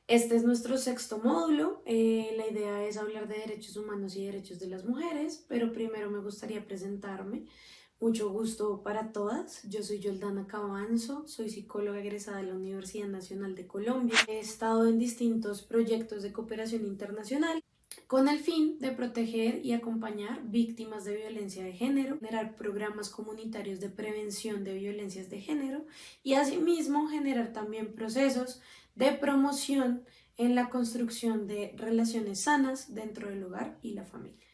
Este es nuestro sexto módulo. La idea es hablar de derechos humanos y derechos de las mujeres, pero primero me gustaría presentarme. Mucho gusto para todas. Yo soy Yoldana Cabanzo, soy psicóloga egresada de la Universidad Nacional de Colombia. He estado en distintos proyectos de cooperación internacional con el fin de proteger y acompañar víctimas de violencia de género, generar programas comunitarios de prevención de violencias de género y asimismo generar también procesos de promoción en la construcción de relaciones sanas dentro del hogar y la familia.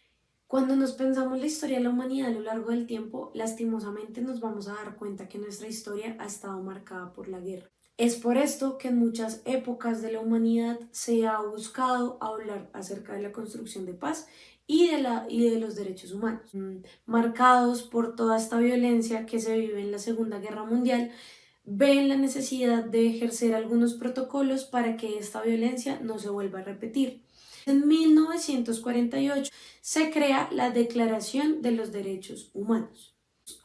Cuando nos pensamos la historia de la humanidad a lo largo del tiempo, lastimosamente nos vamos a dar cuenta que nuestra historia ha estado marcada por la guerra. Es por esto que en muchas épocas de la humanidad se ha buscado hablar acerca de la construcción de paz y de los derechos humanos. Marcados por toda esta violencia que se vive en la Segunda Guerra Mundial, ven la necesidad de ejercer algunos protocolos para que esta violencia no se vuelva a repetir. En 1948 se crea la Declaración de los Derechos Humanos.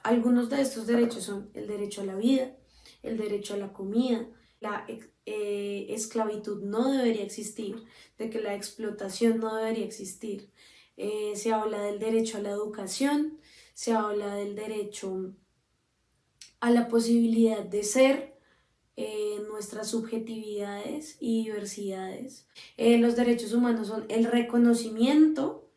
Algunos de estos derechos son el derecho a la vida, el derecho a la comida, la esclavitud no debería existir, de que la explotación no debería existir. Se habla del derecho a la educación, se habla del derecho a la posibilidad de ser, nuestras subjetividades y diversidades. Los derechos humanos son el reconocimiento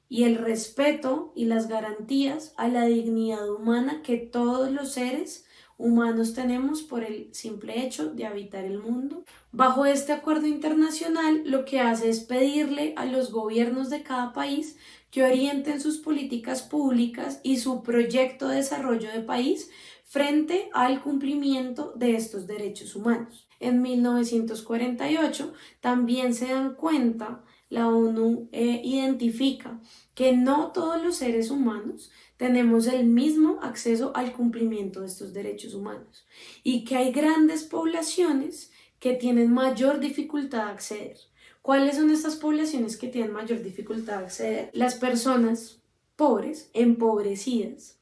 y el respeto y las garantías a la dignidad humana que todos los seres humanos tenemos por el simple hecho de habitar el mundo. Bajo este acuerdo internacional, lo que hace es pedirle a los gobiernos de cada país que orienten sus políticas públicas y su proyecto de desarrollo de país frente al cumplimiento de estos derechos humanos. En 1948 también se dan cuenta, la ONU identifica que no todos los seres humanos tenemos el mismo acceso al cumplimiento de estos derechos humanos y que hay grandes poblaciones que tienen mayor dificultad de acceder. ¿Cuáles son estas poblaciones que tienen mayor dificultad de acceder? Las personas pobres, empobrecidas,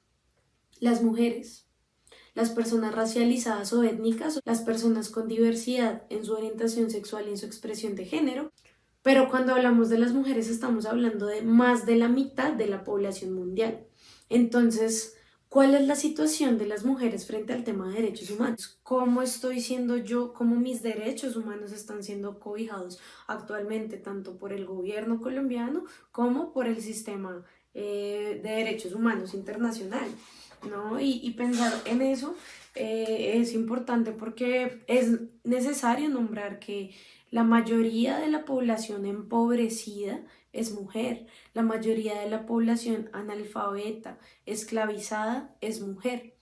las mujeres, las personas racializadas o étnicas, las personas con diversidad en su orientación sexual y en su expresión de género. Pero cuando hablamos de las mujeres estamos hablando de más de la mitad de la población mundial. Entonces, ¿cuál es la situación de las mujeres frente al tema de derechos humanos? ¿Cómo estoy siendo yo, cómo mis derechos humanos están siendo cobijados actualmente tanto por el gobierno colombiano como por el sistema de derechos humanos internacional? ¿No? Y pensar en eso es importante porque es necesario nombrar que la mayoría de la población empobrecida es mujer, la mayoría de la población analfabeta, esclavizada es mujer.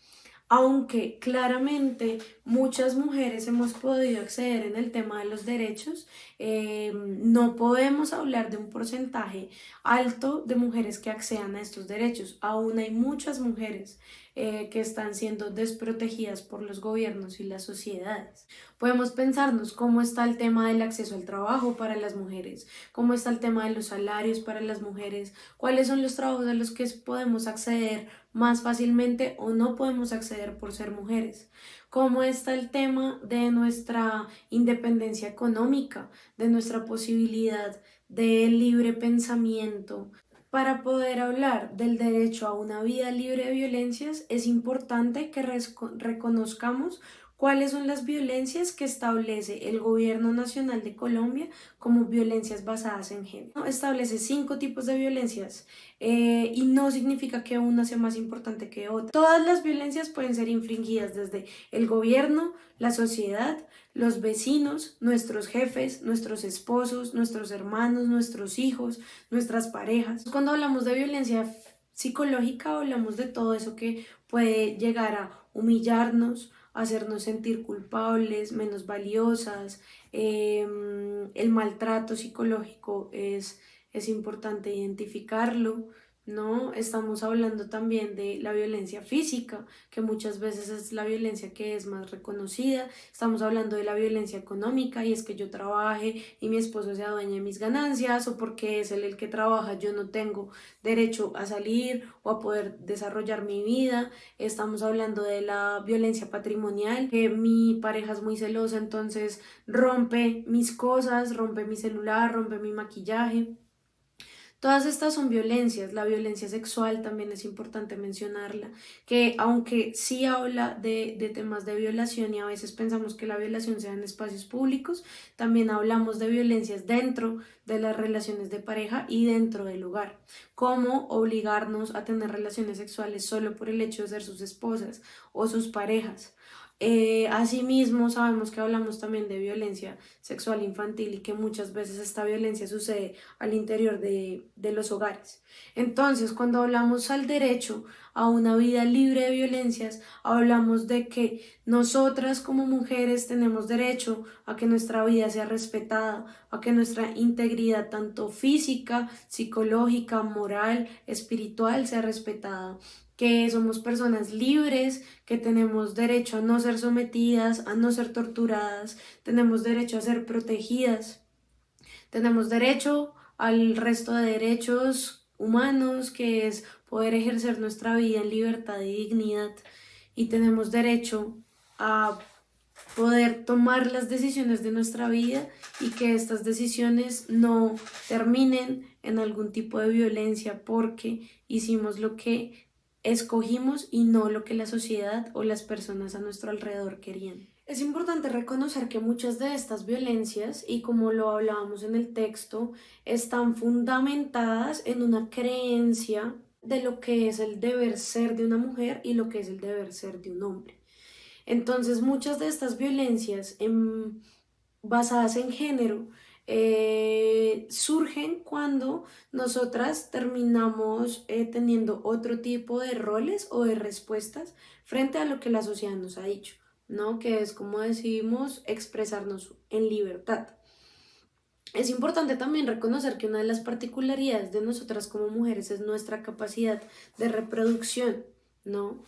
Aunque claramente muchas mujeres hemos podido acceder en el tema de los derechos, no podemos hablar de un porcentaje alto de mujeres que accedan a estos derechos. Aún hay muchas mujeres que están siendo desprotegidas por los gobiernos y las sociedades. Podemos pensarnos cómo está el tema del acceso al trabajo para las mujeres, cómo está el tema de los salarios para las mujeres, cuáles son los trabajos a los que podemos acceder más fácilmente o no podemos acceder por ser mujeres. ¿Cómo está el tema de nuestra independencia económica, de nuestra posibilidad de libre pensamiento? Para poder hablar del derecho a una vida libre de violencias, es importante que reconozcamos cuáles son las violencias que establece el Gobierno Nacional de Colombia como violencias basadas en género. Establece 5 tipos de violencias y no significa que una sea más importante que otra. Todas las violencias pueden ser infringidas desde el gobierno, la sociedad, los vecinos, nuestros jefes, nuestros esposos, nuestros hermanos, nuestros hijos, nuestras parejas. Cuando hablamos de violencia psicológica, hablamos de todo eso que puede llegar a humillarnos, hacernos sentir culpables, menos valiosas. El maltrato psicológico es importante identificarlo, ¿no? Estamos hablando también de la violencia física, que muchas veces es la violencia que es más reconocida. Estamos hablando de la violencia económica, y es que yo trabaje y mi esposo se adueñe de mis ganancias, o porque es él el que trabaja, yo no tengo derecho a salir o a poder desarrollar mi vida. Estamos hablando de la violencia patrimonial, que mi pareja es muy celosa, entonces rompe mis cosas, rompe mi celular, rompe mi maquillaje. Todas estas son violencias. La violencia sexual también es importante mencionarla, que aunque sí habla de temas de violación y a veces pensamos que la violación sea en espacios públicos, también hablamos de violencias dentro de las relaciones de pareja y dentro del hogar, como obligarnos a tener relaciones sexuales solo por el hecho de ser sus esposas o sus parejas. Asimismo, sabemos que hablamos también de violencia sexual infantil y que muchas veces esta violencia sucede al interior de los hogares. Entonces, cuando hablamos al derecho a una vida libre de violencias, hablamos de que nosotras como mujeres tenemos derecho a que nuestra vida sea respetada, a que nuestra integridad tanto física, psicológica, moral, espiritual sea respetada, que somos personas libres, que tenemos derecho a no ser sometidas, a no ser torturadas, tenemos derecho a ser protegidas, tenemos derecho al resto de derechos humanos, que es poder ejercer nuestra vida en libertad y dignidad, y tenemos derecho a poder tomar las decisiones de nuestra vida y que estas decisiones no terminen en algún tipo de violencia porque hicimos lo que escogimos y no lo que la sociedad o las personas a nuestro alrededor querían. Es importante reconocer que muchas de estas violencias, y como lo hablábamos en el texto, están fundamentadas en una creencia de lo que es el deber ser de una mujer y lo que es el deber ser de un hombre. Entonces, muchas de estas violencias basadas en género surgen cuando nosotras terminamos teniendo otro tipo de roles o de respuestas frente a lo que la sociedad nos ha dicho, ¿no? Que es como decidimos expresarnos en libertad. Es importante también reconocer que una de las particularidades de nosotras como mujeres es nuestra capacidad de reproducción, ¿no?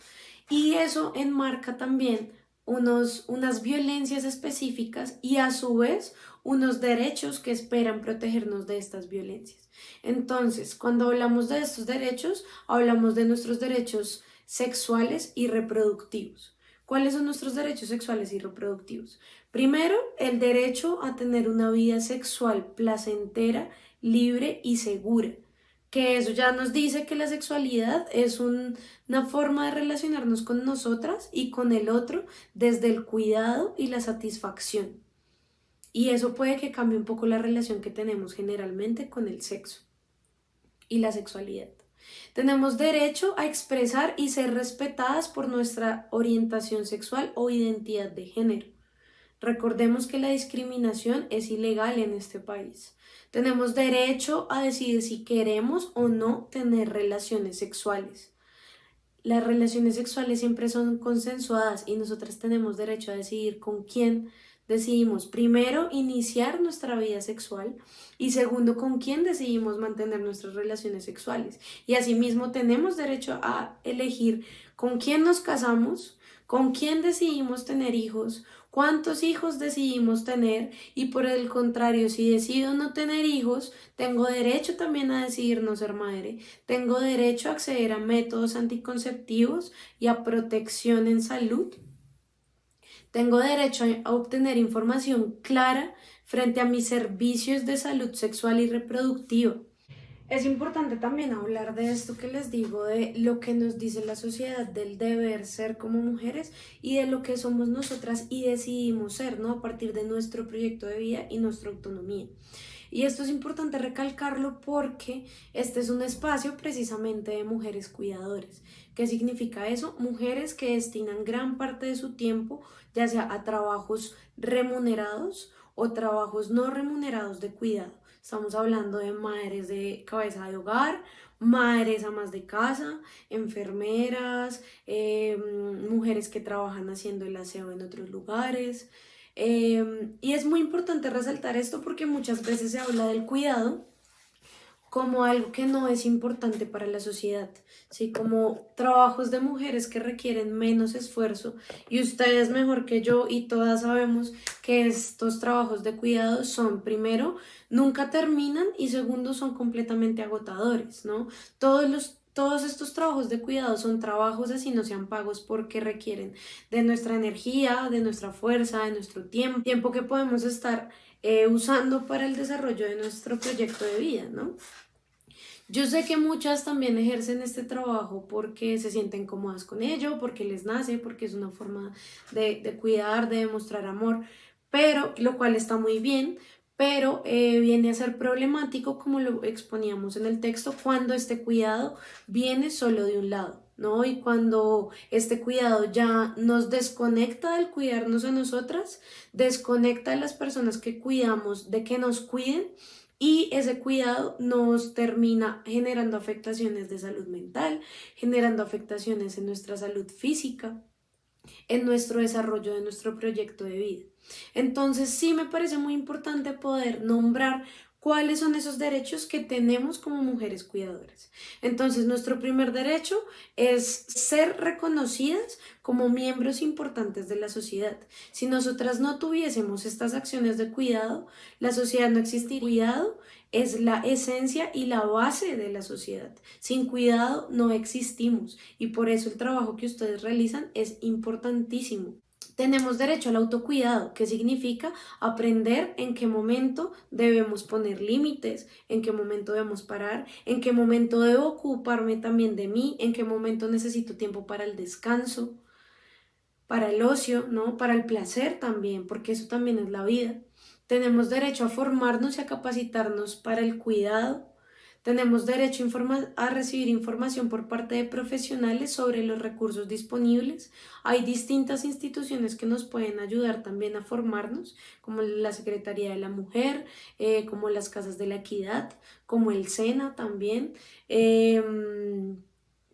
Y eso enmarca también unas violencias específicas y a su vez unos derechos que esperan protegernos de estas violencias. Entonces, cuando hablamos de estos derechos, hablamos de nuestros derechos sexuales y reproductivos. ¿Cuáles son nuestros derechos sexuales y reproductivos? Primero, el derecho a tener una vida sexual placentera, libre y segura, que eso ya nos dice que la sexualidad es una forma de relacionarnos con nosotras y con el otro desde el cuidado y la satisfacción. Y eso puede que cambie un poco la relación que tenemos generalmente con el sexo y la sexualidad. Tenemos derecho a expresar y ser respetadas por nuestra orientación sexual o identidad de género. Recordemos que la discriminación es ilegal en este país. Tenemos derecho a decidir si queremos o no tener relaciones sexuales. Las relaciones sexuales siempre son consensuadas y nosotras tenemos derecho a decidir con quién decidimos primero iniciar nuestra vida sexual y segundo con quién decidimos mantener nuestras relaciones sexuales. Y asimismo tenemos derecho a elegir con quién nos casamos, con quién decidimos tener hijos, cuántos hijos decidimos tener, y por el contrario, si decido no tener hijos, tengo derecho también a decidir no ser madre, tengo derecho a acceder a métodos anticonceptivos y a protección en salud. Tengo derecho a obtener información clara frente a mis servicios de salud sexual y reproductiva. Es importante también hablar de esto que les digo, de lo que nos dice la sociedad del deber ser como mujeres y de lo que somos nosotras y decidimos ser, ¿no? A partir de nuestro proyecto de vida y nuestra autonomía. Y esto es importante recalcarlo porque este es un espacio precisamente de mujeres cuidadoras. ¿Qué significa eso? Mujeres que destinan gran parte de su tiempo, ya sea a trabajos remunerados o trabajos no remunerados de cuidado. Estamos hablando de madres de cabeza de hogar, madres amas de casa, enfermeras, mujeres que trabajan haciendo el aseo en otros lugares. Y es muy importante resaltar esto porque muchas veces se habla del cuidado como algo que no es importante para la sociedad, ¿sí? Como trabajos de mujeres que requieren menos esfuerzo y ustedes mejor que yo y todas sabemos que estos trabajos de cuidado son, primero, nunca terminan y segundo, son completamente agotadores, ¿no? Todos estos trabajos de cuidado son trabajos así no sean pagos porque requieren de nuestra energía, de nuestra fuerza, de nuestro tiempo que podemos estar usando para el desarrollo de nuestro proyecto de vida, ¿no? Yo sé que muchas también ejercen este trabajo porque se sienten cómodas con ello, porque les nace, porque es una forma de cuidar, de demostrar amor, pero lo cual está muy bien, pero viene a ser problemático como lo exponíamos en el texto cuando este cuidado viene solo de un lado, ¿no? Y cuando este cuidado ya nos desconecta del cuidarnos a nosotras, desconecta a las personas que cuidamos de que nos cuiden y ese cuidado nos termina generando afectaciones de salud mental, generando afectaciones en nuestra salud física, en nuestro desarrollo de nuestro proyecto de vida. Entonces sí me parece muy importante poder nombrar cuáles son esos derechos que tenemos como mujeres cuidadoras. Entonces nuestro primer derecho es ser reconocidas como miembros importantes de la sociedad. Si nosotras no tuviésemos estas acciones de cuidado, la sociedad no existiría. Cuidado es la esencia y la base de la sociedad. Sin cuidado no existimos y por eso el trabajo que ustedes realizan es importantísimo. Tenemos derecho al autocuidado, que significa aprender en qué momento debemos poner límites, en qué momento debemos parar, en qué momento debo ocuparme también de mí, en qué momento necesito tiempo para el descanso, para el ocio, ¿no? Para el placer también, porque eso también es la vida. Tenemos derecho a formarnos y a capacitarnos para el cuidado. Tenemos derecho a recibir información por parte de profesionales sobre los recursos disponibles. Hay distintas instituciones que nos pueden ayudar también a formarnos, como la Secretaría de la Mujer, como las Casas de la Equidad, como el SENA también.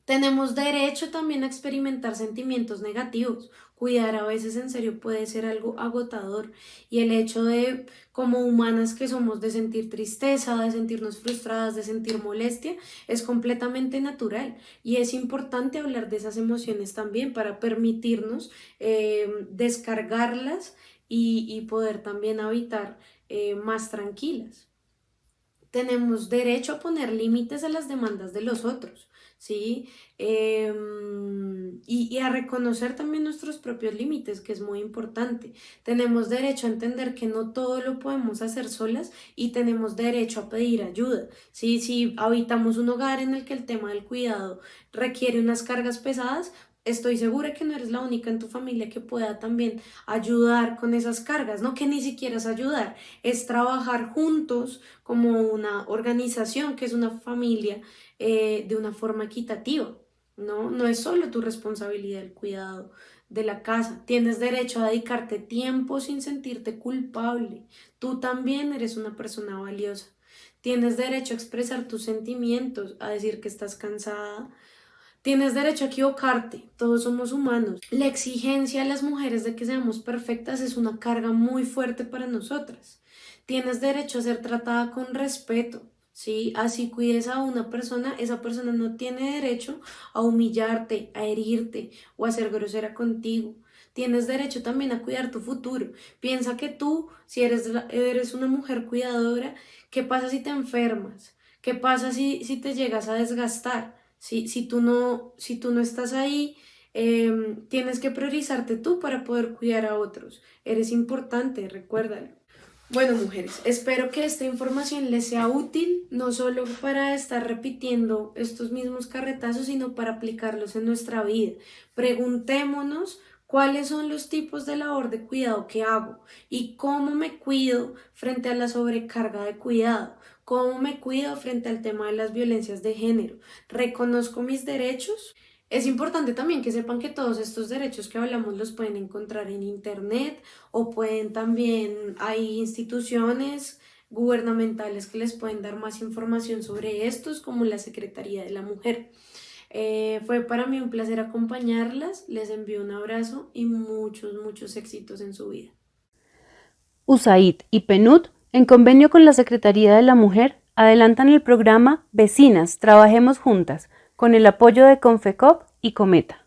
Tenemos derecho también a experimentar sentimientos negativos. Cuidar a veces en serio puede ser algo agotador y el hecho de, como humanas que somos, de sentir tristeza, de sentirnos frustradas, de sentir molestia, es completamente natural y es importante hablar de esas emociones también para permitirnos descargarlas y poder también habitar más tranquilas. Tenemos derecho a poner límites a las demandas de los otros, ¿sí? Y a reconocer también nuestros propios límites, que es muy importante. Tenemos derecho a entender que no todo lo podemos hacer solas y tenemos derecho a pedir ayuda, ¿sí? Si habitamos un hogar en el que el tema del cuidado requiere unas cargas pesadas, estoy segura que no eres la única en tu familia que pueda también ayudar con esas cargas, ¿no? Que ni siquiera es ayudar, es trabajar juntos como una organización que es una familia de una forma equitativa, ¿no? No es solo tu responsabilidad el cuidado de la casa, tienes derecho a dedicarte tiempo sin sentirte culpable, tú también eres una persona valiosa, tienes derecho a expresar tus sentimientos, a decir que estás cansada. Tienes derecho a equivocarte, todos somos humanos. La exigencia a las mujeres de que seamos perfectas es una carga muy fuerte para nosotras. Tienes derecho a ser tratada con respeto, ¿sí? Así cuides a una persona, esa persona no tiene derecho a humillarte, a herirte o a ser grosera contigo. Tienes derecho también a cuidar tu futuro. Piensa que tú, si eres una mujer cuidadora, ¿qué pasa si te enfermas? ¿Qué pasa si te llegas a desgastar? Si tú no estás ahí, tienes que priorizarte tú para poder cuidar a otros. Eres importante, recuérdalo. Bueno, mujeres, espero que esta información les sea útil, no solo para estar repitiendo estos mismos carretazos, sino para aplicarlos en nuestra vida. Preguntémonos cuáles son los tipos de labor de cuidado que hago y cómo me cuido frente a la sobrecarga de cuidado, cómo me cuido frente al tema de las violencias de género. ¿Reconozco mis derechos? Es importante también que sepan que todos estos derechos que hablamos los pueden encontrar en internet o pueden también, hay instituciones gubernamentales que les pueden dar más información sobre estos, como la Secretaría de la Mujer. Fue para mí un placer acompañarlas, les envío un abrazo y muchos éxitos en su vida. USAID y PNUD, en convenio con la Secretaría de la Mujer, Adelantan el programa Vecinas, Trabajemos Juntas, con el apoyo de Confecop y Cometa.